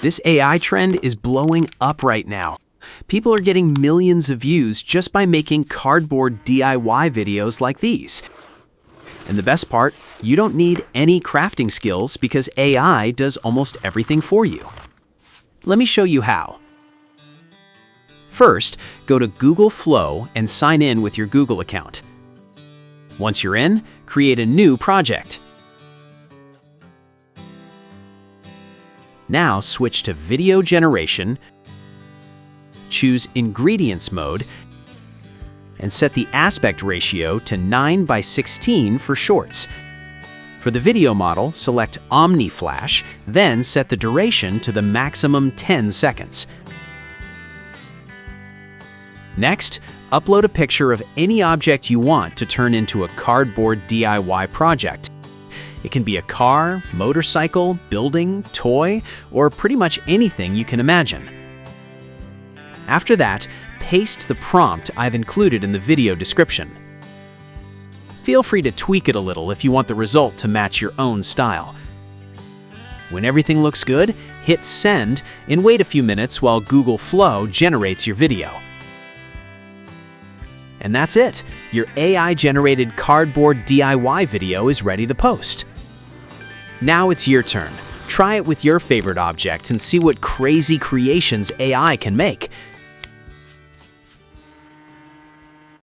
This AI trend is blowing up right now. People are getting millions of views just by making cardboard DIY videos like these. And the best part, you don't need any crafting skills because AI does almost everything for you. Let me show you how. First, go to Google Flow and sign in with your Google account. Once you're in, create a new project. Now switch to Video Generation, choose Ingredients mode, and set the aspect ratio to 9:16 for shorts. For the video model, select Omni Flash, then set the duration to the maximum 10 seconds. Next, upload a picture of any object you want to turn into a cardboard DIY project. It can be a car, motorcycle, building, toy, or pretty much anything you can imagine. After that, paste the prompt I've included in the video description. Feel free to tweak it a little if you want the result to match your own style. When everything looks good, hit send and wait a few minutes while Google Flow generates your video. And that's it! Your AI-generated cardboard DIY video is ready to post. Now it's your turn. Try it with your favorite objects and see what crazy creations AI can make.